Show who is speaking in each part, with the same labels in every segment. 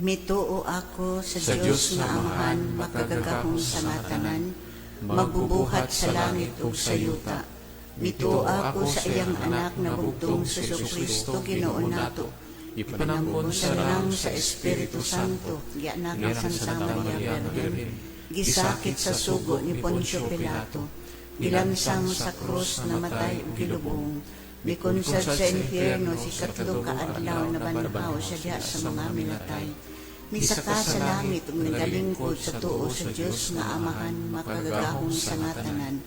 Speaker 1: Mituo ako sa Dios nga Amahan, makagagahong sangatanan, magbubuhat sa langit ug sa yuta. Mituo ako sa iyang anak na bugtong sa Kristo Ginoo nato. Ipanangkon sa lang sa Espiritu Santo, gianak sa Santa Maria Virgen. Gisakit sa sugo ni Poncio Pilato, gilansang sa krus, namatay ug gilubong. Bikunsad sa impyerno si katlo ka adlaw na banhaw siya diha sa mga minatay. Misaka sa langit ug nagalingkod sa tuo sa Dios nga Amahan, makagagahong sangatanan.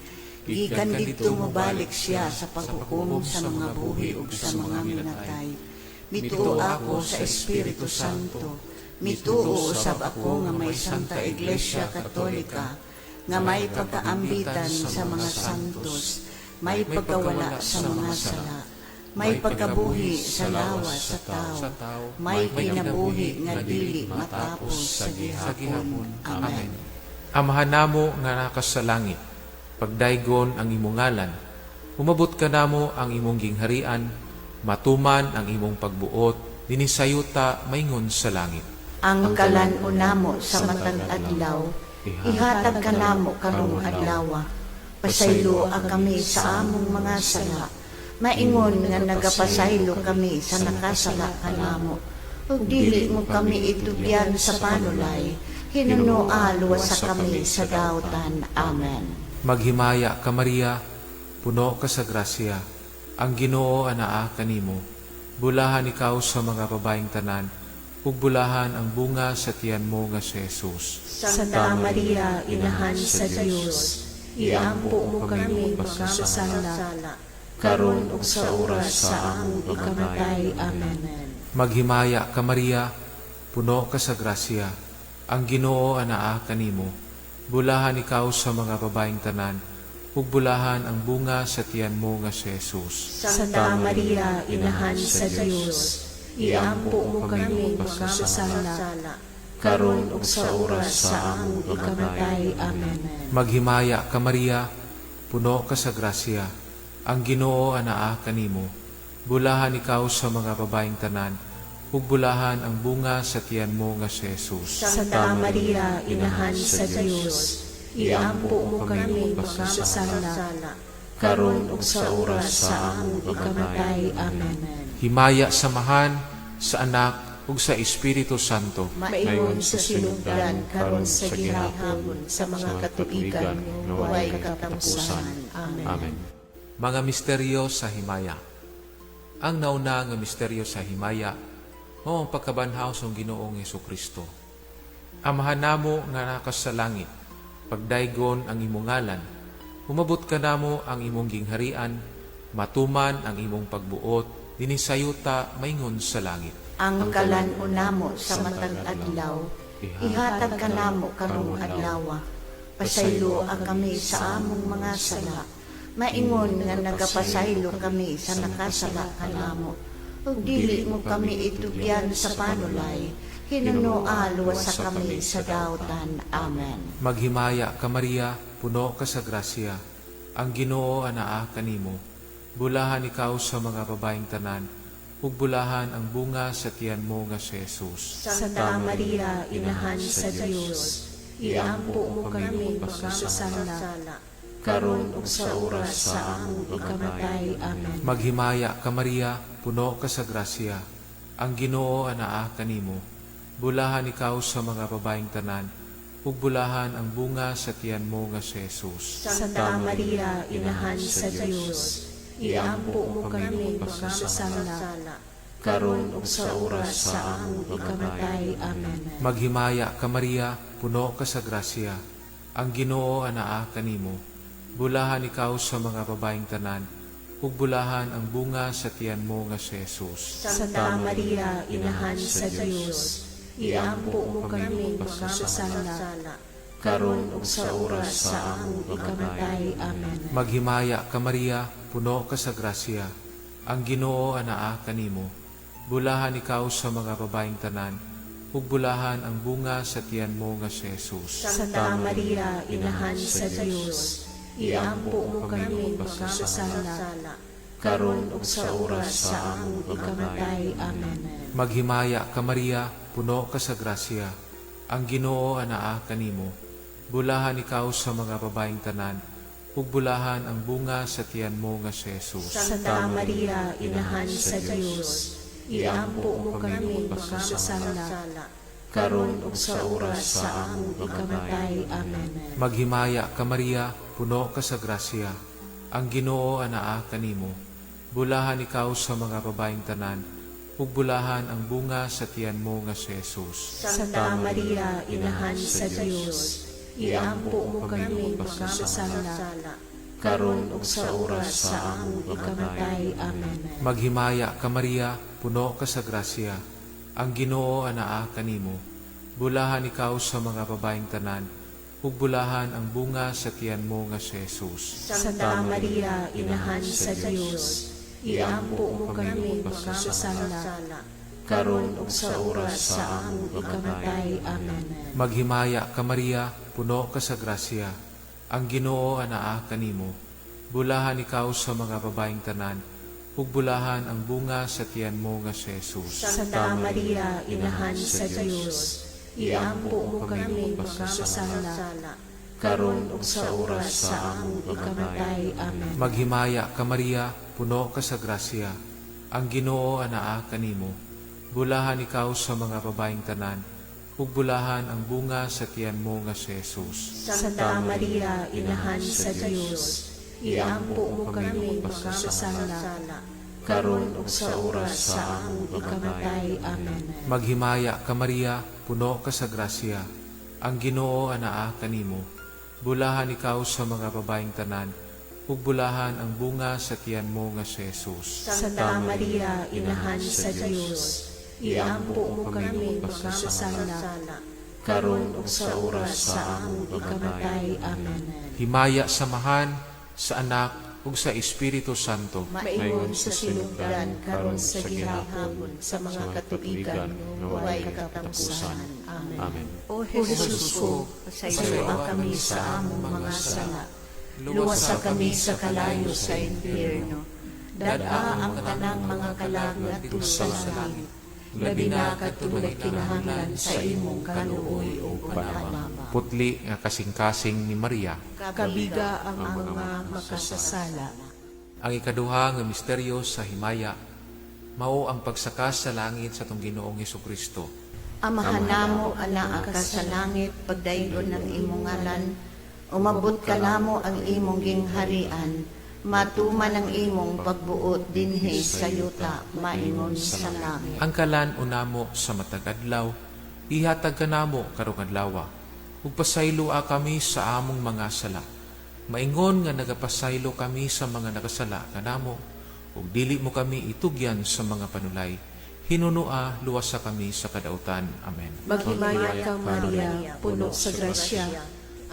Speaker 1: Gikan didto mobalik siya sa paghukom sa mga buhi ug sa mga minatay. Mituo ako sa Espiritu Santo. Mituo usab ako nga may Santa Iglesia Katolika, nga may pagkaambitan sa mga santos, may pagkawala sa mga sala, may pagkabuhi sa lawas sa tao, may kinabuhi nga dili matapos sa gihapon. Amen.
Speaker 2: Amahan namo nga nakas sa langit, pagdaygon ang imong ngalan, umabot ka namo ang imong gingharian, matuman ang imong pagbuot, dinisayuta maingon sa langit.
Speaker 1: Ang kalan-o namo sa matag adlaw, ihatag ka namo karong adlaw. Pasaylo ang kami sa among mga sala, maingon nga nagapasaylo kami sa nakasala kanamo. Ug dili mo kami itubyan sa panulay, hinunoa luwas sa kami sa daotan. Amen.
Speaker 2: Maghimaya ka Maria, puno ka sa grasya, ang Ginoo anaa kanimo. Bulahan ikaw sa mga babaeng tanan, ug bulahan ang bunga sa tiyan mo nga si Jesus.
Speaker 1: Santa Maria, inahan sa Dios, iampo mo kami mga masala, karon ug sa oras sa among ikamatay. Amen.
Speaker 2: Maghimaya ka Maria, puno ka sa grasya, ang Ginoo anaa kanimo. Bulahan ikaw sa mga babaeng tanan, ug bulahan ang bunga sa tiyan mo nga si Jesus.
Speaker 1: Santa Maria, inahan sa Dios, iampo mo kami mga masala, karon ug sa oras sa among ikamatay. Amen.
Speaker 2: Maghimaya ka Maria, puno ka sa grasya, ang Ginoo anaa kanimo. Bulahan ikaw sa mga babaeng tanan, ug bulahan ang bunga sa tiyan mo nga si Jesus.
Speaker 1: Santa Maria, inahan sa Dios, iampo mo kami mga masala, karon ug sa oras sa among ikamatay. Amen.
Speaker 2: Himaya samahan sa Anak ug sa Espiritu Santo.
Speaker 1: Maingon sa sinugdan karon sa gihapon sa mga katuigan huway katapusan. Amen.
Speaker 2: Mga misteryo sa himaya. Ang nauna nga misteryo sa himaya mao ang pagkabanhaw sa Ginoong Hesukristo. Amahan namo nga nakas sa langit, pagdaygon ang imong ngalan, umabot ka namo ang imong gingharian, matuman ang imong pagbuot, dinisayuta maingon sa langit.
Speaker 1: Ang kalan-o namo sa matag adlaw, ihatag ka namo karong adlaw. Pasaylo ang kami sa among mga sala, maingon nga nagapasaylo kami sa nakasala kanamo. Ug dili mo kami itubyan sa panulay, hinunoa luwas sa kami sa daotan. Amen.
Speaker 2: Maghimaya ka Maria, puno ka sa grasya, ang Ginoo anaa kanimo. Bulahan ikaw sa mga babaeng tanan, ug bulahan ang bunga sa tiyan mo nga si Jesus.
Speaker 1: Santa Maria, inahan sa Dios, iampo mo kami mga masala, karon ug sa oras sa among ikamatay. Amen.
Speaker 2: Maghimaya ka Maria, puno ka sa grasya, ang Ginoo anaa kanimo. Bulahan ikaw sa mga babaeng tanan, ug bulahan ang bunga sa tiyan mo nga si Jesus.
Speaker 1: Santa Maria, inahan sa Dios, iampo mo kami mga masala, karon ug sa oras sa among ikamatay. Amen.
Speaker 2: Maghimaya ka Maria, puno ka sa grasya, ang Ginoo anaa kanimo. Bulahan ikaw sa mga babaeng tanan, ug bulahan ang bunga sa tiyan mo nga si Jesus.
Speaker 1: Santa Maria, inahan sa Dios, iampo mo kami mga masala, karon ug sa oras sa among ikamatay. Amen.
Speaker 2: Maghimaya ka Maria, puno ka sa grasya, ang Ginoo anaa kanimo. Bulahan ikaw sa mga babaeng tanan, ug bulahan ang bunga sa tiyan mo nga si Jesus.
Speaker 1: Santa Maria, inahan sa Dios, iampo mo kami mga masala,
Speaker 3: karon ug sa oras sa among ikamatay. Amen.
Speaker 2: Maghimaya ka Maria, puno ka sa grasya. Ang Ginoo anaa kanimo. Bulahan ikaw sa mga babaeng tanan, ug bulahan ang bunga sa tiyan mo nga si Jesus.
Speaker 3: Santa Maria, Inahan sa Dios, iampo mo kami makasasala, karon ug sa oras sa among ikamatay. Amen.
Speaker 2: Maghimaya ka Maria, puno ka sa grasya. Ang Ginoo anaa kanimo. Bulahan ikaw sa mga babaeng tanan, ug bulahan ang bunga sa tiyan mo nga si Jesus.
Speaker 3: Santa Maria, Inahan sa Dios, iampo mo kami makasasala, karon ug sa oras sa among ikamatay. Amen.
Speaker 2: Maghimaya ka Maria, puno ka sa grasya. Ang Ginoo anaa kanimo. Bulahan ikaw sa mga babaeng tanan, ug bulahan ang bunga sa tiyan mo nga si Jesus.
Speaker 3: Santa Maria, Inahan sa Dios, iampo mo kami makasasala, karon ug sa oras sa among ikamatay. Amen.
Speaker 2: Maghimaya ka Maria, puno ka sa grasya. Ang Ginoo anaa kanimo. Bulahan ikaw sa mga babaeng tanan, ug bulahan ang bunga sa tiyan mo nga si Jesus.
Speaker 3: Santa Maria, Inahan sa Dios, iampo mo kami makasasala, karon ug sa oras sa among ikamatay. Amen.
Speaker 2: Maghimaya ka Maria, puno ka sa grasya. Ang Ginoo anaa kanimo. Bulahan ikaw sa mga babaeng tanan, ug bulahan ang bunga sa tiyan mo nga si Jesus.
Speaker 3: Santa Maria, Inahan sa Dios, iampo mo kami makasasala, karon ug sa oras sa among ikamatay. Amen.
Speaker 2: Maghimaya ka Maria, puno ka sa grasya. Ang Ginoo anaa kanimo. Bulahan ikaw sa mga babaeng tanan, ug bulahan ang bunga sa tiyan mo nga si Jesus.
Speaker 3: Santa Maria, Inahan sa Dios, iampo mo kami makasasala, karon ug sa oras sa among ikamatay. Amen.
Speaker 2: Himaya samahan sa Anak ug sa Espiritu Santo.
Speaker 3: Maingon sa sinugdan karon sa gihapon sa mga katuigan nga walay katapusan. Amen.
Speaker 1: O Jesus ko, pasayloa kami sa among mga sala. Luwasa kami sa kalayo sa impyerno. Dada ang tanang mga kalag ngadto sa langit. Labi na katulad kinahanglan sa imong kaluoy o panamama.
Speaker 2: Putli nga kasing-kasing ni Maria.
Speaker 3: Kabiga ang mga makasasala.
Speaker 2: Ang ikaduha nga misteryo sa himaya, mao ang pagsakas sa langit sa tong Ginoong Hesukristo.
Speaker 1: Amahan namo anaa ka sa langit, pagdayon ng imong ngalan. Umabot ka namo ang imong gingharian. Matuman ang imong pagbuot dinhi sa yuta, maingon sa langit.
Speaker 2: Ang kalan unamo sa matag adlaw, ihatag ka namo karong adlaw. Ug pasayloa kami sa among mga sala. Maingon nga nagapasaylo kami sa mga nakasala kanamo, ug dili mo kami itugyan sa mga panulay. Hinunua luwasa kami sa kadautan. Amen.
Speaker 3: Maghimaya ka Maria, puno sa grasya,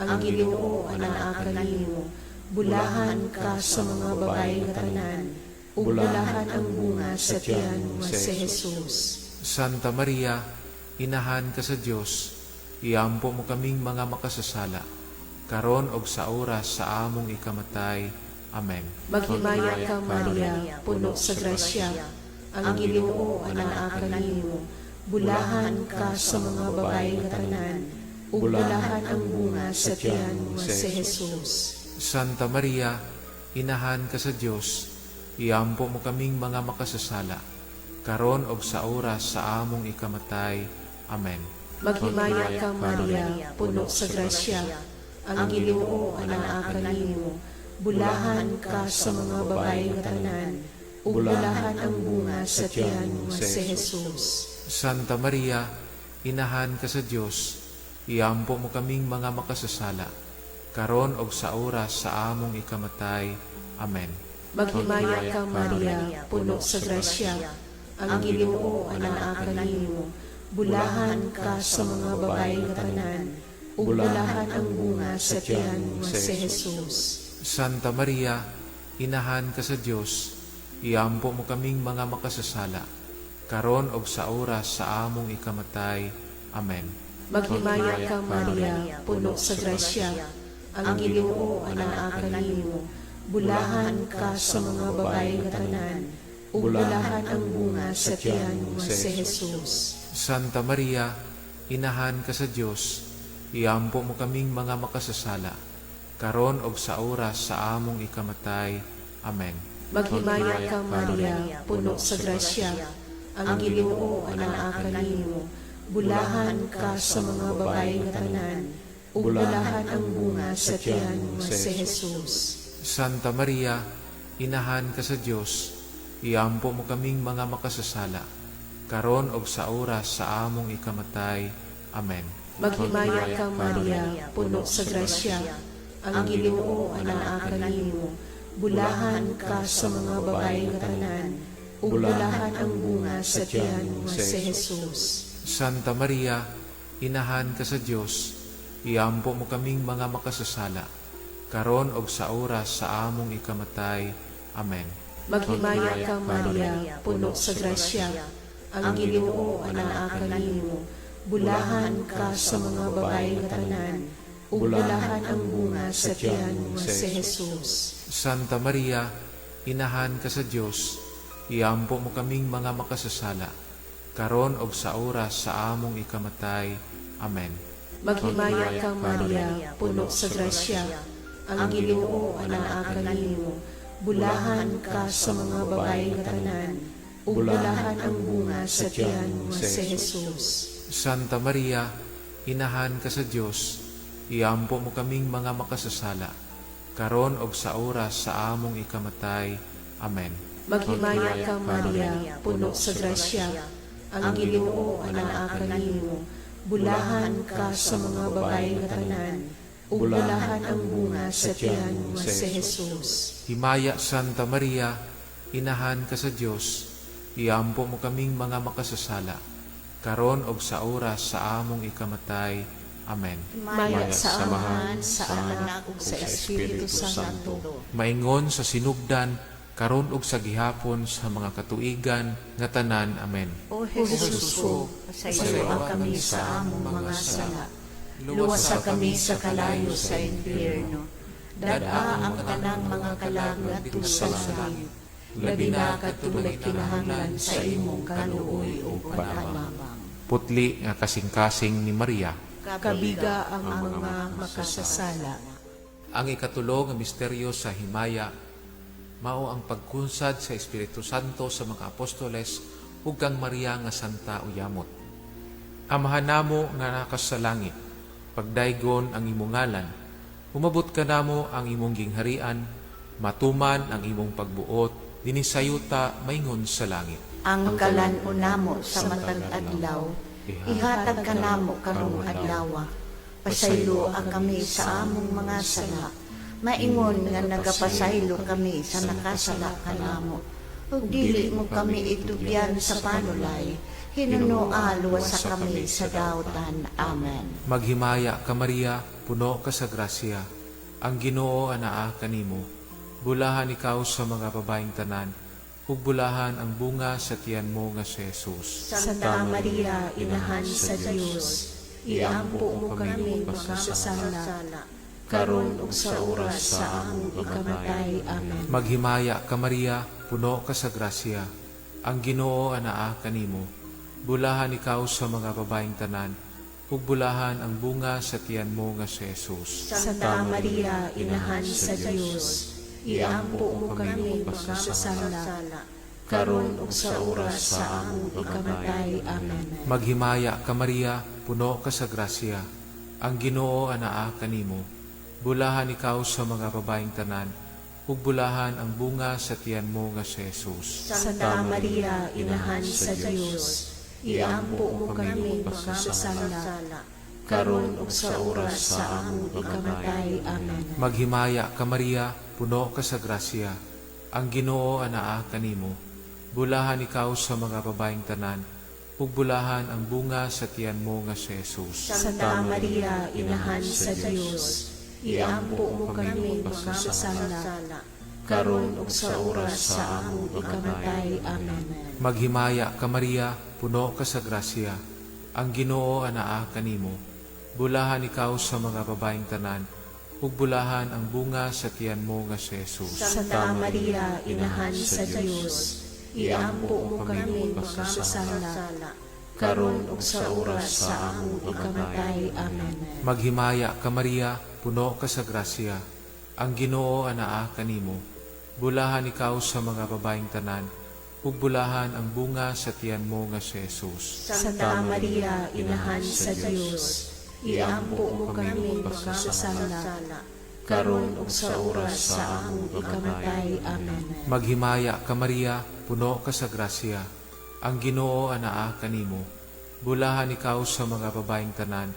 Speaker 3: ang Ginoo anaa kanimo. Bulahan ka sa mga babae nga tanan, ug bulahan ang bunga sa tiyan mo si Jesus.
Speaker 2: Santa Maria, Inahan ka sa Dios, iampo mo kaming mga makasasala, karon og sa oras sa among ikamatay. Amen.
Speaker 3: Maghimaya ka Maria, puno sa grasya, ang Ginoo anaa kanimo. Bulahan ka sa mga babae nga tanan, ug bulahan ang bunga sa tiyan mo si Jesus.
Speaker 2: Santa Maria, Inahan ka sa Dios, iampo mo kaming mga makasasala, karon og sa oras sa among ikamatay. Amen.
Speaker 3: Maghimaya ka Maria, puno sa grasya, ang Ginoo anaa kanimo. Bulahan ka sa mga babae nga tanan, ug bulahan ang bunga sa tiyan mo si Jesus.
Speaker 2: Santa Maria, Inahan ka sa Dios, iampo mo kaming mga makasasala, karon og sa oras sa among ikamatay. Amen.
Speaker 3: Maghimaya ka Maria, puno sa grasya, ang Ginoo anaa kanimo. Bulahan ka sa mga babae nga tanan, ug bulahan ang bunga sa tiyan mo si Jesus.
Speaker 2: Santa Maria, Inahan ka sa Dios, iampo mo kaming mga makasasala, karon og sa oras sa among ikamatay. Amen.
Speaker 3: Maghimaya ka Maria, puno sa grasya, ang Ginoo anaa kanimo. bulahan ka sa mga babae nga tanan, ug bulahan ang bunga sa tiyan mo nga si Jesus.
Speaker 2: Santa Maria, Inahan ka sa Dios, iampo mo kaming mga makasasala, karon og sa oras sa among ikamatay. Amen.
Speaker 3: Maghimaya ka, Maria, puno sa grasya, ang Ginoo anaa kanimo, bulahan ka sa mga babae nga tanan, ug bulahan ang bunga sa tiyan mo nga si Jesus.
Speaker 2: Santa Maria, Inahan ka sa Dios, iampo mo kaming mga makasasala, karon og sa oras sa among ikamatay. Amen.
Speaker 3: Maghimaya ka, Maria, puno sa grasya, ang Ginoo anaa kanimo, bulahan ka sa mga babae nga tanan, ug bulahan ang bunga sa tiyan mo nga si Jesus.
Speaker 2: Santa Maria, Inahan ka sa Dios, iampo mo kaming mga makasasala, karon og sa oras sa among ikamatay. Amen.
Speaker 3: Maghimaya ka, Maria, puno sa grasya, ang Ginoo anaa kanimo, bulahan ka sa mga babae nga tanan, ug bulahan ang bunga sa tiyan mo nga si Jesus.
Speaker 2: Santa Maria, Inahan ka sa Dios, iampo mo kaming mga makasasala, karon og sa oras sa among ikamatay. Amen.
Speaker 3: Maghimaya ka, Maria, puno sa grasya, ang Ginoo anaa kanimo, bulahan ka sa mga babae nga tanan, ug bulahan ang bunga sa tiyan mo nga si Jesus.
Speaker 2: Santa Maria, Inahan ka sa Dios, iampo mo kaming mga makasasala, karon og sa oras sa among ikamatay. Amen.
Speaker 3: Maghimaya ka, Maria, puno sa grasya, ang Ginoo anaa kanimo, bulahan ka sa mga babae nga tanan, ug bulahan ang bunga sa tiyan mo nga si Jesus.
Speaker 2: Himaya Santa Maria, Inahan ka sa Dios, iampo mo kaming mga makasasala, karon og sa oras sa among ikamatay. Amen.
Speaker 3: Maya sa Amahan, sa Anak, ug sa Espiritu Santo.
Speaker 2: Maingon sa sinugdan, karon og sa gihapon sa mga katuigan nga tanan. Amen.
Speaker 1: O Jesus ko, pasayloa kami sa among mga sala. Luwasa kami sa kalayo sa impyerno. Dada ang tanang mga kalag ngadto sa langit. Labi na katulad kinahanglan sa imong kaluoy o panamang.
Speaker 2: Putli nga kasing-kasing ni Maria.
Speaker 3: Kabiga ang mga makasasala.
Speaker 2: Ang ikatulo nga misteryo sa himaya, mao ang pagkunsad sa Espiritu Santo sa mga apostoles ug kang Maria nga santa uyamot. Amahan namo nga nakas sa langit, pagdaygon ang imong ngalan, umabot ka namo ang imong gingharian, matuman ang imong pagbuot, dinisayuta maingon sa langit.
Speaker 1: Ang kalan-o namo sa matag adlaw, ihatag ka namo karong adlaw. Pasaylo ang kami sa among mga sala, maingon nga nagapasaylo kami sa nakasala kanamo. Ug dili mo kami itugyan sa panulay, hinunoa luwasa kami sa daotan. Amen.
Speaker 2: Maghimaya ka Maria, puno ka sa grasya, ang Ginoo anaa kanimo, bulahan ikaw sa mga babaeng tanan, ug bulahan ang bunga sa tiyan mo nga si Jesus.
Speaker 3: Santa Maria, Inahan sa Dios, iampo mo kami makasasala, karon ug sa oras sa among ikamatay. Amen.
Speaker 2: Maghimaya ka Maria, puno ka sa grasya, ang Ginoo anaa kanimo, bulahan ikaw sa mga babaeng tanan, ug bulahan ang bunga sa tiyan mo nga si Jesus.
Speaker 3: Santa Maria, Inahan sa Dios, iampo mo kami makasasala, karon ug sa oras sa among ikamatay. Amen.
Speaker 2: Maghimaya ka Maria, puno ka sa grasya, ang Ginoo anaa kanimo, bulahan ikaw sa mga babaeng tanan, ug bulahan ang bunga sa tiyan mo nga si Jesus.
Speaker 3: Santa Maria, Inahan sa Dios, iampo mo kami makasasala, karon ug sa oras sa among ikamatay. Amen.
Speaker 2: Maghimaya ka Maria, puno ka sa grasya, ang Ginoo anaa kanimo, bulahan ikaw sa mga babaeng tanan, ug bulahan ang bunga sa tiyan mo nga si Jesus.
Speaker 3: Santa Maria, Inahan sa Dios, iampo mo kami makasasala, karon ug sa oras sa among ikamatay. Amen.
Speaker 2: Maghimaya ka Maria, puno ka sa grasya, ang Ginoo anaa kanimo, bulahan ikaw sa mga babaeng tanan, ug bulahan ang bunga sa tiyan mo nga si Jesus.
Speaker 3: Santa Maria, Inahan sa Dios, iampo mo kami makasasala, karon ug sa oras sa among ikamatay. Amen.
Speaker 2: Maghimaya ka Maria, puno ka sa grasya, ang Ginoo anaa kanimo. Bulahan ikaw sa mga babaeng tanan, ug bulahan ang bunga sa tiyan mo nga si Jesus.
Speaker 3: Santa Maria, Inahan sa Dios, iampo mo kami makasasala, karon ug sa oras sa among ikamatay. Amen.
Speaker 2: Maghimaya ka Maria, puno ka sa grasya, ang Ginoo anaa kanimo. Bulahan ikaw sa mga babaeng tanan,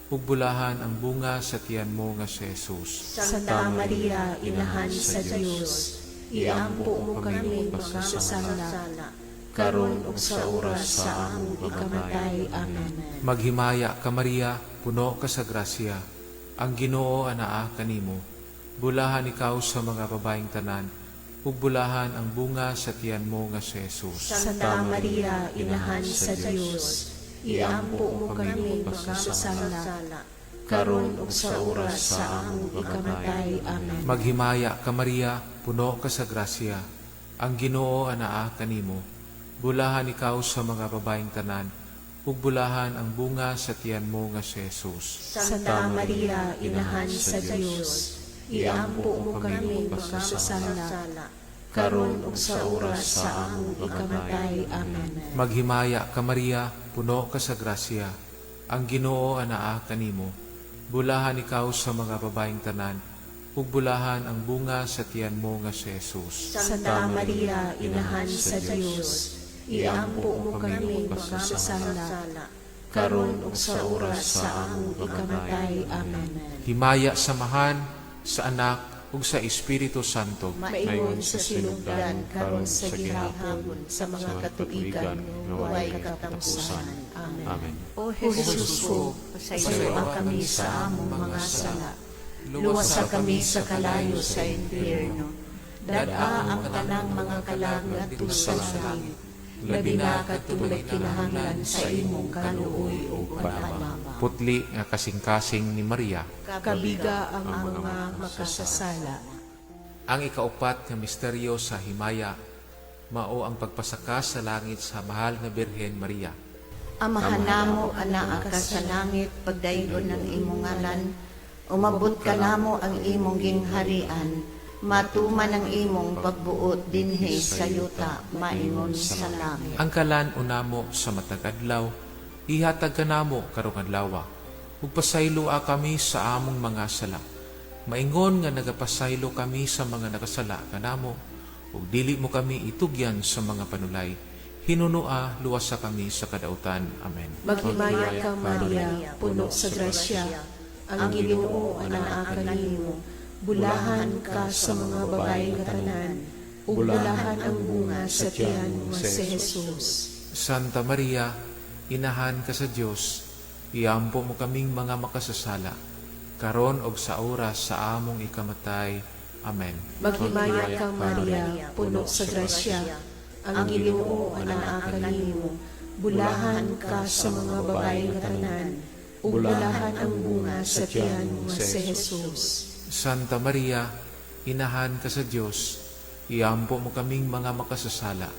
Speaker 2: ug bulahan ang bunga sa tiyan mo nga si Jesus.
Speaker 3: Santa Maria, Inahan sa Dios, iampo mo kami makasasala, karon ug sa oras sa among ikamatay. Amen.
Speaker 2: Maghimaya ka Maria, puno ka sa grasya, ang Ginoo anaa kanimo. Bulahan ikaw sa mga babaeng tanan, ug bulahan ang bunga sa tiyan mo nga si Jesus.
Speaker 3: Santa Maria, Inahan sa Dios, iampo mo kami makasasala, karon ug sa oras sa among ikamatay. Amen.
Speaker 2: Maghimaya ka Maria, puno ka sa grasya, ang Ginoo anaa kanimo. Bulahan ikaw sa mga babaeng tanan, ug bulahan ang bunga sa tiyan mo nga si Jesus.
Speaker 3: Santa Maria, Inahan sa Dios, iampo mo kami makasasala, karon ug sa oras sa among ikamatay. Amen.
Speaker 2: Maghimaya ka Maria, puno ka sa grasya, ang Ginoo anaa kanimo. Bulahan ikaw sa mga babaeng tanan, ug bulahan ang bunga sa tiyan mo nga si Jesus.
Speaker 3: Santa Maria, Inahan sa Dios, iampo mo kami makasasala, karon ug sa oras sa among ikamatay. Amen.
Speaker 2: Himaya samahan sa Anak ug sa Espiritu Santo.
Speaker 3: Maingon sa sinugdan karon sa gihapon sa mga katuigan nga walay katapusan. Amen.
Speaker 2: Amen.
Speaker 1: O Jesus ko, pasayloa kami sa among mga sala. Luwasa kami sa kalayo sa impyerno. Dada ang tanang mga kalagat sa langit. Labi na katulad kinahanglan sa imong kaluoy o panalama.
Speaker 2: Putli nga kasing-kasing ni Maria.
Speaker 3: Kabiga ang mga makasasala.
Speaker 2: Ang ikaupat nga misteryo sa himaya, mao ang pagpasaka sa langit sa mahal na Birhen Maria.
Speaker 1: Amahan namo anaa ka sa langit, pagdayon ng imong ngalan. Umabot ka namo ang imong gingharian. Matuman ang imong pagbuot dinhi sa yuta, maingon sa langit.
Speaker 2: Ang kalan unamo sa matagadlaw, ihatag ka namo karong adlaw. Ug pasayloa kami sa among mga sala. Maingon nga nagapasaylo kami sa mga nakasala kanamo, ug dili mo kami itugyan sa mga panulay. Hinunua luwasa kami sa kadautan. Amen.
Speaker 3: Maghimaya ka Maria, puno sa grasya, ang Ginoo anaa kanimo. Bulahan ka sa mga babaeng tanan, ug bulahan ang bunga sa tiyan mo si Jesus.
Speaker 2: Santa Maria, Inahan ka sa Dios, iampo mo kaming mga makasasala, karon og sa oras sa among ikamatay. Amen.
Speaker 3: Maghimaya ka Maria, puno sa grasya, ang Ginoo anaa kanimo. Bulahan ka sa mga babaeng tanan, ug bulahan ang bunga sa tiyan mo si Jesus.
Speaker 2: Santa Maria, Inahan ka sa Dios, iampo mo kaming mga makasasala,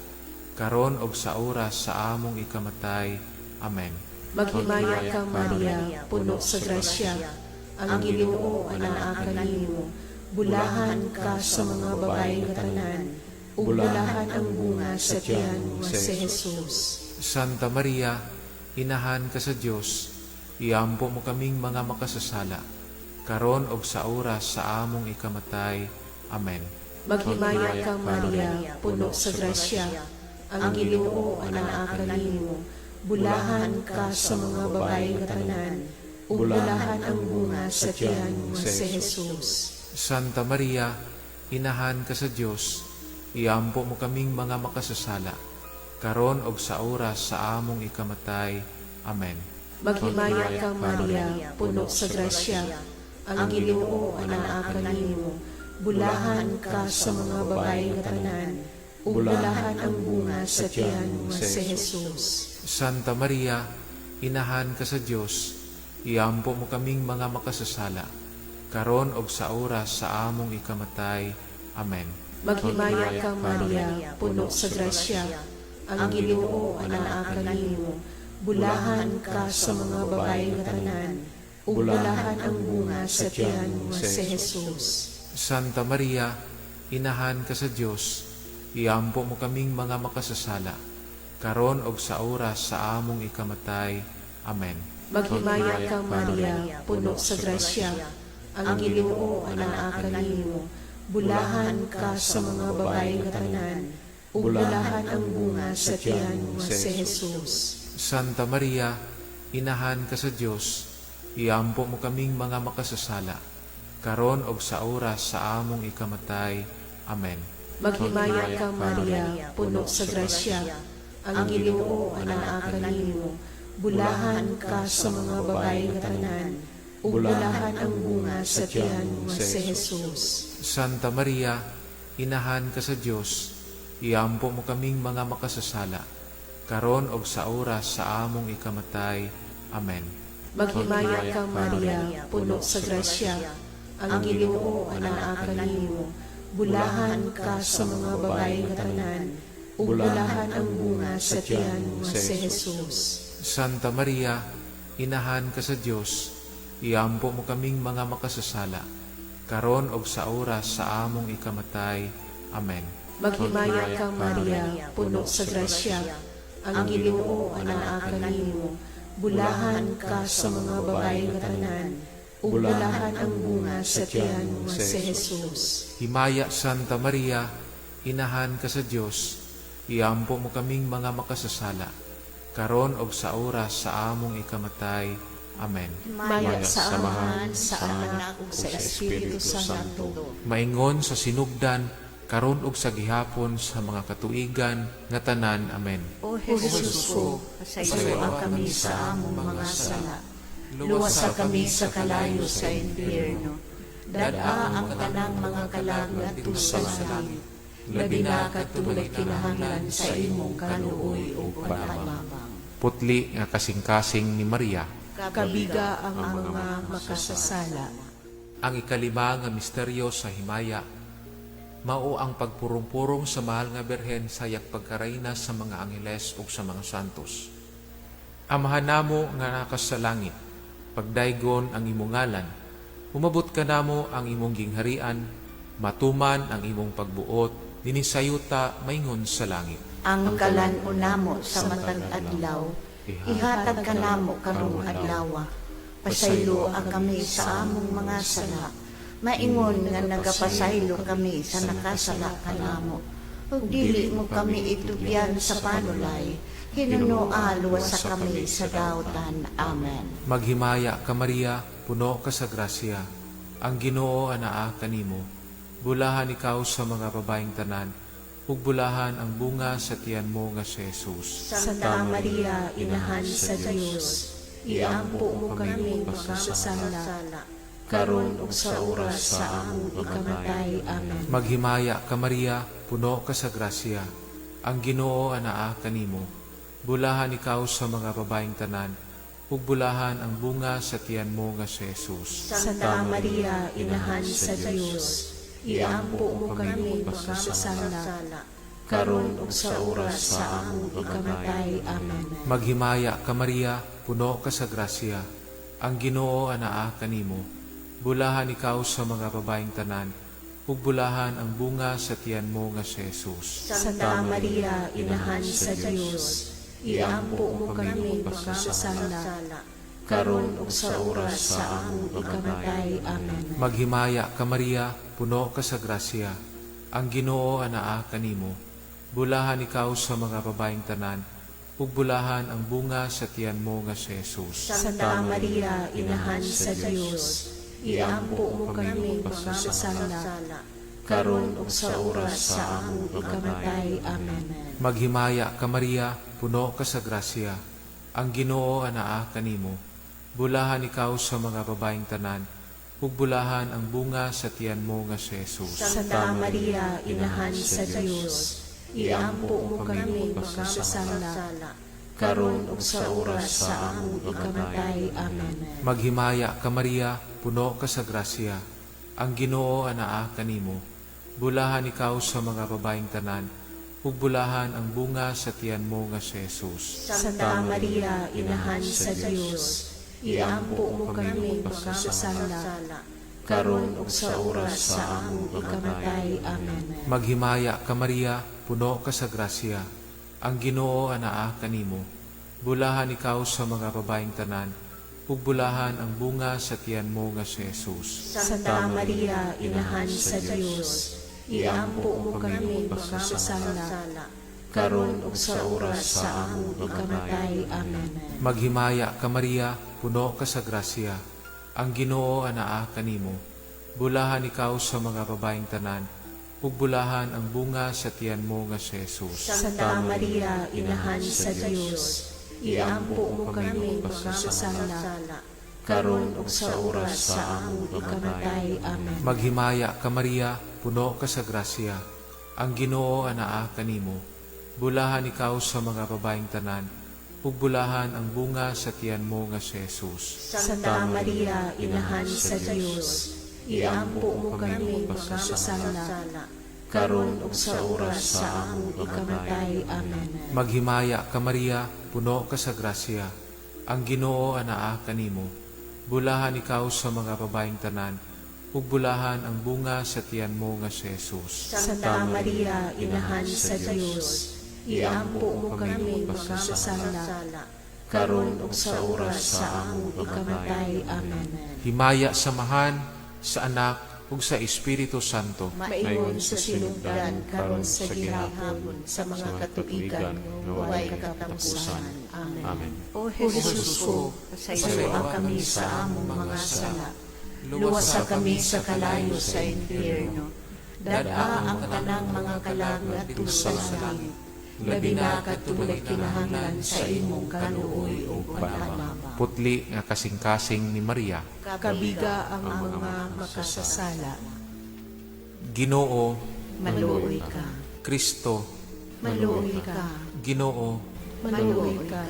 Speaker 2: karon og sa oras sa among ikamatay. Amen.
Speaker 3: Maghimaya ka Maria, puno sa grasya, ang Ginoo anaa kanimo. Bulahan ka sa mga babaeng tanan, ug bulahan ang bunga sa tiyan mo si Jesus.
Speaker 2: Santa Maria, Inahan ka sa Dios, iampo mo kaming mga makasasala, karon og sa oras sa among ikamatay. Amen.
Speaker 3: Maghimaya ka Maria, puno sa grasya, ang Ginoo anaa kanimo. Bulahan ka sa mga babaeng tanan, ug bulahan ang bunga sa tiyan mo si Jesus.
Speaker 2: Santa Maria, Inahan ka sa Dios, iampo mo kaming mga makasasala, karon og sa oras sa among ikamatay. Amen.
Speaker 3: Maghimaya ka Maria, puno sa grasya, ang Ginoo anaa kanimo. Bulahan ka sa mga babaeng tanan, ug bulahan ang bunga sa tiyan mo si Jesus.
Speaker 2: Santa Maria, Inahan ka sa Diyos, iampo mo kaming mga makasasala, karon ug sa oras sa among ikamatay. Amen.
Speaker 3: Maghimaya ka Maria, puno sa grasya, ang Ginoo anaa kanimo. Bulahan ka sa mga babae nga tanan, ug bulahan ang bunga sa tiyan mo nga si Jesus.
Speaker 2: Santa Maria, inahan ka sa Dios, iampo mo kaming mga makasasala, karon ug sa oras sa among ikamatay. Amen.
Speaker 3: Maghimaya ka Maria, puno sa grasya, ang Ginoo anaa kanimo. Bulahan ka sa mga babae nga tanan, ug bulahan ang bunga sa tiyan mo nga si Jesus.
Speaker 2: Santa Maria, inahan ka sa Dios, iampo mo kaming mga makasasala, karon ug sa oras sa among ikamatay. Amen.
Speaker 3: Maghimaya ka Maria, puno sa grasya, ang Ginoo anaa kanimo. Bulahan ka sa mga babae nga tanan, ug bulahan ang bunga sa tiyan mo nga si Jesus.
Speaker 2: Santa Maria, inahan ka sa Dios, iampo mo kaming mga makasasala, karon ug sa oras sa among ikamatay. Amen.
Speaker 3: Maghimaya ka Maria, puno sa grasya, ang Ginoo anaa kanimo. Bulahan ka sa mga babae nga tanan, ug bulahan ang bunga sa tiyan mo nga si Jesus.
Speaker 2: Santa Maria, inahan ka sa Dios, iampo mo kaming mga makasasala, karon ug sa oras sa among ikamatay. Amen.
Speaker 3: Maghimaya ka Maria, puno sa grasya, ang Ginoo anaa kanimo. Bulahan ka sa mga babae nga tanan, ug bulahan ang bunga sa tiyan mo nga si Jesus.
Speaker 2: Himaya Santa Maria, inahan ka sa Dios, iampo mo kaming mga makasasala, karon ug sa oras sa among ikamatay. Amen.
Speaker 3: Maya sa Amahan, sa Anak, ug sa Espiritu Santo.
Speaker 2: Maingon sa sinugdan, karon ug sa gihapon sa mga katuigan nga tanan. Amen.
Speaker 1: O Jesus ko, pasayloa kami sa among mga sala. Luwasa kami sa kalayo sa impyerno. Dad-a ang tanang mga kalag ngadto sa langit. Labi na katulad kinahanglan sa imong kaluoy o panamang.
Speaker 2: Putli nga kasing-kasing ni Maria.
Speaker 3: Kabiga ang mga makasasala.
Speaker 2: Ang ikalima nga misteryo sa himaya, mao ang pagpurong-purong sa mahal nga Berhen sa yak pagkarayna sa mga angeles ug sa mga santos. Amahan namo nga nakas sa langit, pagdaygon ang imong ngalan, umabot ka namo ang imong gingharian, matuman ang imong pagbuot, dinisayuta maingon sa langit.
Speaker 1: Ang kalan-o namo sa matag adlaw, ihatag ka namo karong adlaw. Pasaylo ang kami sa among mga sala. Maingon nga nagapasaylo kami sa nakasala ka namo. Ug dili mo kami itugyan sa panulay, hinunoa luwasa kami sa daotan. Amen.
Speaker 2: Maghimaya ka Maria, puno ka sa grasya, ang Ginoo anaa kanimo. Bulahan ikaw sa mga babaeng tanan, ug bulahan ang bunga sa tiyan mo nga si Jesus.
Speaker 3: Santa Maria, inahan sa Dios, iampo mo kami makasasala, karon ug sa oras sa among ikamatay. Amen.
Speaker 2: Maghimaya ka Maria, puno ka sa grasya, ang Ginoo anaa kanimo. Bulahan ikaw sa mga babaeng tanan, ug bulahan ang bunga sa tiyan mo nga si Jesus.
Speaker 3: Santa Maria, inahan sa Dios, iampo mo kami makasasala, karon ug sa oras sa among ikamatay. Amen.
Speaker 2: Maghimaya ka Maria, puno ka sa grasya, ang Ginoo anaa kanimo. Bulahan ikaw sa mga babaeng tanan, ug bulahan ang bunga sa tiyan mo nga si Jesus.
Speaker 3: Santa Maria, inahan sa Dios, iampo mo kami makasasala, karon ug sa oras sa among ikamatay. Amen.
Speaker 2: Maghimaya ka Maria, puno ka sa grasya, ang Ginoo anaa kanimo. Bulahan ikaw sa mga babaeng tanan, ug bulahan ang bunga sa tiyan mo nga si Jesus.
Speaker 3: Santa Maria, inahan sa Dios, iampo mo kami makasasala, karon ug sa oras sa among ikamatay. Amen.
Speaker 2: Maghimaya ka Maria, puno ka sa grasya, ang Ginoo anaa kanimo. Bulahan ikaw sa mga babaeng tanan, ug bulahan ang bunga sa tiyan mo nga si Jesus.
Speaker 3: Santa Maria, inahan sa Dios, iampo mo kami makasasala, karon ug sa oras sa among ikamatay. Amen.
Speaker 2: Maghimaya ka Maria, puno ka sa grasya. Ang Ginoo anaa kanimo. Bulahan ikaw sa mga babaeng tanan, ug bulahan ang bunga sa tiyan mo nga si Jesus.
Speaker 3: Santa Maria, Inahan sa Dios, iampo mo kami makasasala, karon ug sa oras sa among ikamatay. Amen.
Speaker 2: Maghimaya ka Maria, puno ka sa grasya. Ang Ginoo anaa kanimo. Bulahan ikaw sa mga babaeng tanan, ug bulahan ang bunga sa tiyan mo nga si Jesus.
Speaker 3: Santa Maria, Inahan sa Dios, iampo mo kami makasasala, karon ug sa oras sa among ikamatay. Amen.
Speaker 2: Maghimaya ka Maria, puno ka sa grasya. Ang Ginoo anaa kanimo. Bulahan ikaw sa mga babaeng tanan, ug bulahan ang bunga sa tiyan mo nga si Jesus.
Speaker 3: Santa Maria, Inahan sa Dios, iampo mo kami makasasala, karon ug sa oras sa among ikamatay. Amen.
Speaker 2: Maghimaya ka Maria, puno ka sa grasya. Ang Ginoo anaa kanimo. Bulahan ikaw sa mga babaeng tanan, ug bulahan ang bunga sa tiyan mo nga si Jesus.
Speaker 3: Santa Maria, Inahan sa Dios, iampo mo kami makasasala, karon ug sa oras sa among ikamatay. Amen.
Speaker 2: Maghimaya ka Maria, puno ka sa grasya. Ang Ginoo anaa kanimo. Bulahan ikaw sa mga babaeng tanan, ug bulahan ang bunga sa tiyan mo nga si Jesus.
Speaker 3: Santa Maria, Inahan sa Dios, iampo mo kami makasasala, karon ug sa oras sa among ikamatay. Amen.
Speaker 2: Himaya samahan sa Anak ug sa Espiritu Santo.
Speaker 3: Maingon sa sinugdan karon sa gihapon sa mga katuigan nga walay katapusan. Amen.
Speaker 1: O Jesus ko, pasayloa kami sa among mga sala. Luwasa kami sa kalayo sa impyerno. Dad-a ang tanang mga kalag ngadto sa langit. Labi na katulad kinahanglan sa imong kaluoy o panamama.
Speaker 2: Putli nga kasing-kasing ni Maria.
Speaker 3: Kabiga ang mga makasasala.
Speaker 2: Ginoo,
Speaker 1: Maluoy ka,
Speaker 2: Kristo,
Speaker 3: Maluoy ka,
Speaker 2: Ginoo,
Speaker 3: maluoy ka,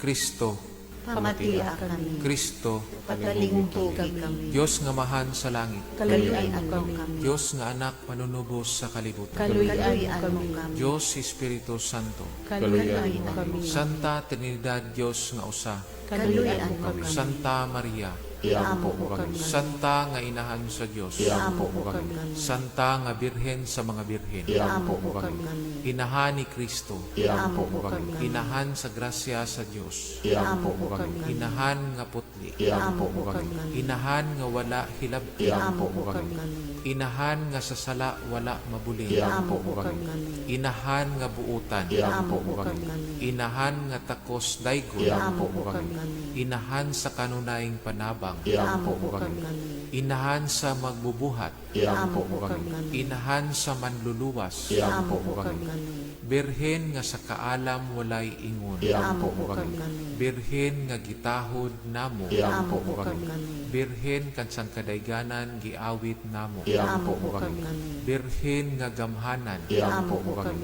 Speaker 2: Kristo,
Speaker 1: pamatia kami,
Speaker 2: Kristo,
Speaker 1: patalingki kami,
Speaker 2: Diyos nga mahan sa langit,
Speaker 3: kaluyan mo kami,
Speaker 2: Diyos nga anak manunubos sa kalibutan,
Speaker 3: kaluyan mo kami,
Speaker 2: Diyos Espiritu Santo,
Speaker 3: kaluyan mo kami,
Speaker 2: Santa Trinidad Diyos nga usa,
Speaker 3: kaluyan mo kami,
Speaker 2: Santa Maria,
Speaker 3: iampo mo kami,
Speaker 2: Santa nga inahan sa Diyos,
Speaker 3: iampo mo kami,
Speaker 2: Santa nga birhen sa mga birhen,
Speaker 3: iampo mo kami,
Speaker 2: inahan ni Kristo,
Speaker 3: iampo mo kami,
Speaker 2: inahan sa grasya sa Diyos,
Speaker 3: iampo mo kami,
Speaker 2: inahan nga putli,
Speaker 3: iampo mo kami,
Speaker 2: inahan nga wala hilab,
Speaker 3: iampo mo kami,
Speaker 2: inahan nga sa sala wala mabuling,
Speaker 3: iampo mo kami,
Speaker 2: inahan nga buutan,
Speaker 3: iampo mo kami,
Speaker 2: inahan nga takos daygon,
Speaker 3: iampo mo kami,
Speaker 2: inahan sa kanunayng panabang,
Speaker 3: iampo mo kami,
Speaker 2: inahan sa magbubuhat,
Speaker 3: iampo mo kami,
Speaker 2: inahan sa manluluwas,
Speaker 3: iampo mo kami,
Speaker 2: birhen nga sa kaalam walay ingon,
Speaker 3: iampo mo kami,
Speaker 2: birhen nga gitahod namo,
Speaker 3: iampo mo kami,
Speaker 2: birhen kan sang kadayganan giawit namo,
Speaker 3: iampo mo kami,
Speaker 2: birhen nga gamhanan,
Speaker 3: iampo mo kami,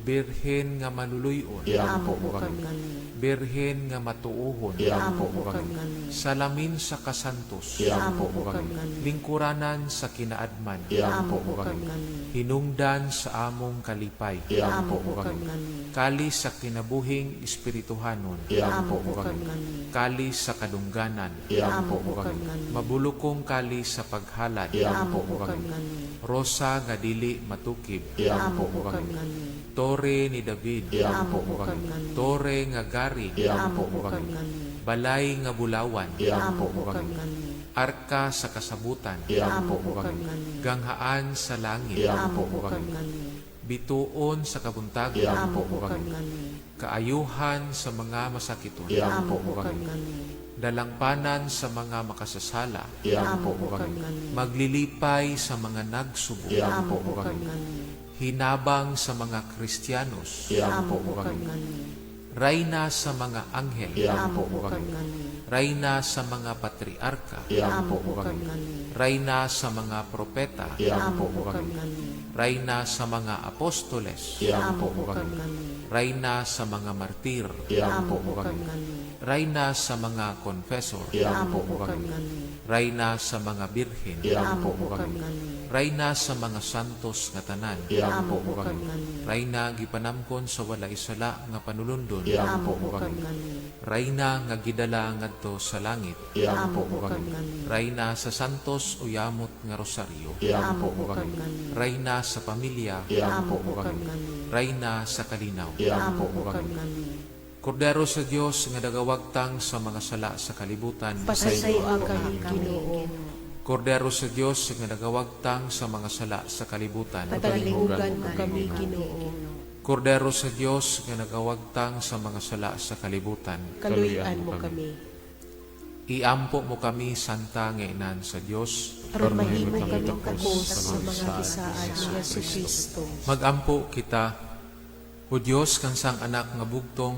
Speaker 2: birhen nga maluluyon,
Speaker 3: iampo mo kami,
Speaker 2: birhen nga matuohon,
Speaker 3: iampo mo kami,
Speaker 2: salamin sa kasantos,
Speaker 3: iampo mo kami,
Speaker 2: lingkuranan sa kinaadman,
Speaker 3: iampo mo kami,
Speaker 2: hinungdan sa among kalipay,
Speaker 3: iampo mo kami,
Speaker 2: kali sa kinabuhing espirituhanon,
Speaker 3: iampo mo kami,
Speaker 2: kali sa kadungganan,
Speaker 3: iampo mo kami,
Speaker 2: mabulukong kali sa paghalad,
Speaker 3: iampo mo kami,
Speaker 2: rosa nga dili matukib,
Speaker 3: iampo mo kami,
Speaker 2: tore ni David,
Speaker 3: iampo mo kami,
Speaker 2: tore nga garing,
Speaker 3: iampo mo kami,
Speaker 2: balay nga bulawan,
Speaker 3: iampo mo kami,
Speaker 2: arka sa kasabutan,
Speaker 3: iampo mo kami,
Speaker 2: ganghaan sa langit,
Speaker 3: iampo mo kami,
Speaker 2: bituon sa kabuntagon,
Speaker 3: iampo mo kami,
Speaker 2: kaayuhan sa mga masakiton,
Speaker 3: iampo mo kami,
Speaker 2: dalangpanan sa mga makasasala,
Speaker 3: iampo mo kami,
Speaker 2: maglilipay sa mga nagsubo,
Speaker 3: iampo mo kami,
Speaker 2: hinabang sa mga Kristiyanos,
Speaker 3: iampo mo kami,
Speaker 2: rayna sa mga anghel,
Speaker 3: iampo mo kami,
Speaker 2: rayna sa mga patriarka,
Speaker 3: iampo mo kami,
Speaker 2: rayna sa mga propeta,
Speaker 3: iampo mo kami,
Speaker 2: rayna sa mga apostoles,
Speaker 3: iampo mo kami,
Speaker 2: Rayna sa mga martir,
Speaker 3: Iampo mo kami.
Speaker 2: Rayna sa mga confessor,
Speaker 3: Iampo mo kami.
Speaker 2: Rayna sa mga birhen,
Speaker 3: Iampo mo kami.
Speaker 2: Rayna sa mga santos nga tanan,
Speaker 3: Iampo mo kami.
Speaker 2: Rayna gipanamkon sa walay sala nga panulundon,
Speaker 3: Iampo mo kami.
Speaker 2: Rayna nga gidala ngadto sa langit,
Speaker 3: Iampo mo kami.
Speaker 2: Rayna sa santos o yamot nga rosaryo,
Speaker 3: Iampo mo kami.
Speaker 2: Rayna sa pamilya,
Speaker 3: Iampo mo kami.
Speaker 2: Rayna sa kalinaw.
Speaker 3: Iampo mo kami.
Speaker 2: Kordero sa Dios nga nagawagtang sa mga sala sa kalibutan,
Speaker 3: Pasayloan kami, Ginoo.
Speaker 2: Kordero sa Dios nga nagawagtang sa mga sala sa kalibutan,
Speaker 3: Patalingugan mo kami, Ginoo.
Speaker 2: Kordero sa Dios nga nagawagtang sa mga sala sa kalibutan,
Speaker 3: Kaluyan mo kami.
Speaker 2: iampo mo kami, Santa nga Inan sa Dios.
Speaker 3: Aron mahimo kami takos sa mga gisaan ni Jesucristo.
Speaker 2: Magampo kita, o Dios kang sang anak nga bugtong,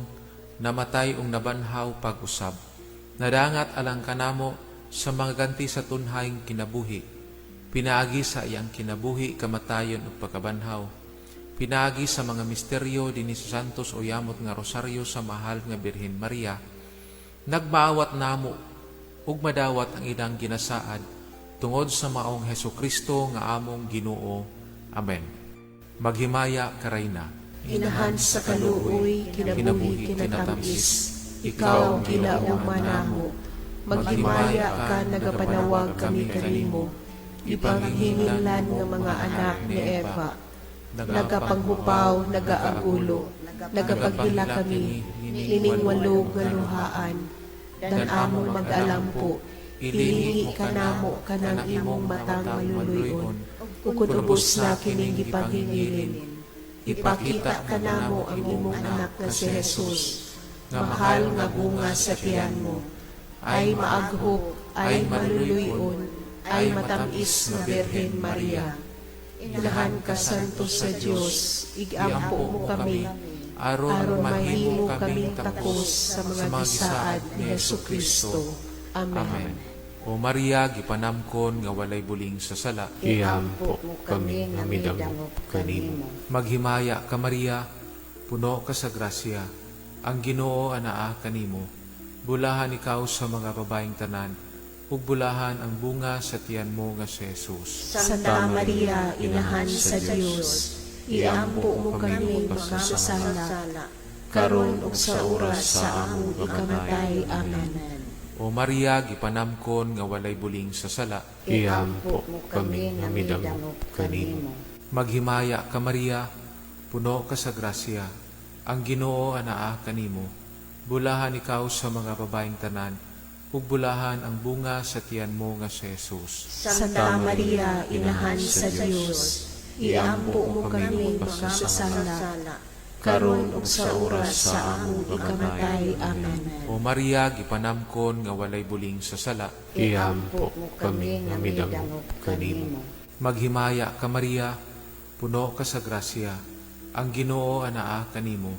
Speaker 2: namatay ung nabanhaw pag-usab. Nadangat alang kanamo sa mga ganti sa tunhayng kinabuhi. Pinaagi sa iyang kinabuhi, kamatayon ug pagkabanhaw. Pinaagi sa mga misteryo dinhi sa santos o yamot nga rosaryo sa mahal nga Birhen Maria. Nagmaawat namo ug madawat ang ilang ginasaad tungod sa maong Hesukristo nga among Ginoo. Amen. Maghimaya ka Rayna.
Speaker 3: Inahan sa kaluoy, kinabuhi, kinatamis. Ikaw ang kinauman namo. Maghimaya ka, nagapanawag kami kanimo. Ipanghingilan ng mga anak ni Eva. Nagapanghupaw, nagaagulo. Nagapagila kami, ining walog nga luhaan. Dan among mag-alampo. Ilingi ka namo kanang imong matang maluluyon. Ukod-ubos na kining gipanghingilin. Ipakita ka namo ang imong anak na si Jesus, mahal nga bunga sa tiyan mo, ay maaghop, ay maluluyon, ay matamis na Birhen Maria. Inahan ka santo sa Dios, igampo mo kami, aron mahimo kaming takos sa mga gisaad ni Jesucristo. Amen.
Speaker 2: O Maria, gipanamkon nga walay buling sa sala,
Speaker 4: Iampo kami nga midangop kanimo.
Speaker 2: maghimaya ka Maria, puno ka sa grasya, ang Ginoo anaa kanimo. Bulahan ikaw sa mga babaeng tanan, ug bulahan ang bunga sa tiyan mo nga si Jesus.
Speaker 3: Santa Maria, Inahan sa Dios, iampo mo kami makasasala, karon ug sa oras sa among ikamatay. Amen.
Speaker 2: O Maria, gipanamkon nga walay buling sa sala,
Speaker 4: Iampo kami nga midangop kanimo.
Speaker 2: maghimaya ka Maria, puno ka sa grasya, ang Ginoo anaa kanimo. Bulahan ikaw sa mga babaeng tanan, ug bulahan ang bunga sa tiyan mo nga si Jesus.
Speaker 3: Santa Maria, Inahan sa Dios, iampo mo kami makasasala, karon ug sa oras sa among ikamatay. Amen.
Speaker 2: O Maria, gipanamkon nga walay buling sa sala,
Speaker 4: Iampo kami nga midangop kanimo.
Speaker 2: maghimaya ka Maria, puno ka sa grasya, ang Ginoo anaa kanimo.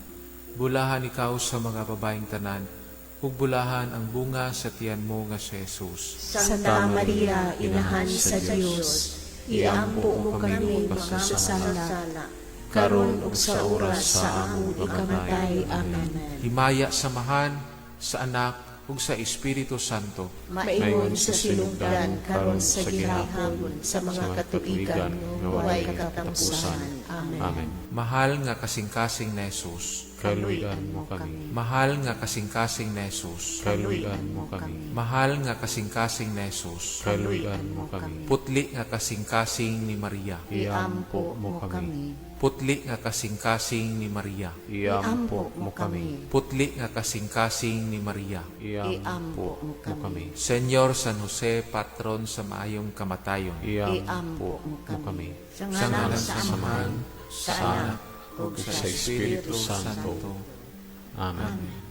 Speaker 2: Bulahan ikaw sa mga babaeng tanan, ug bulahan ang bunga sa tiyan mo nga si Jesus.
Speaker 3: Santa Maria, Inahan sa Dios, iampo mo kami makasasala, karon ug sa oras sa among ikamatay. Amen.
Speaker 2: Himaya samahan sa Anak ug sa Espiritu Santo.
Speaker 3: Maingon sa sinugdan karon sa gihapon sa mga katuigan nga walay katapusan. Amen.
Speaker 4: Amen.
Speaker 2: Mahal nga kasing-kasing na Jesus.
Speaker 4: Kaluyan mo kami.
Speaker 2: Mahal nga kasing-kasing na Jesus.
Speaker 4: Kaluyan mo kami.
Speaker 2: Mahal nga kasing-kasing na Jesus.
Speaker 4: Kaluyan mo kami.
Speaker 2: Putli nga kasing-kasing ni Maria.
Speaker 4: Iampo mo kami.
Speaker 2: Putli nga kasing-kasing ni Maria.
Speaker 4: Iampo mo kami.
Speaker 2: Putli nga kasing-kasing ni Maria.
Speaker 4: Iampo mo kami.
Speaker 2: Senyor San Jose, patron sa maayong kamatayon.
Speaker 4: Iampo mo kami.
Speaker 2: Sa ngalan sa Amahan, sa Anak, ug sa Espiritu Santo.
Speaker 4: Amen.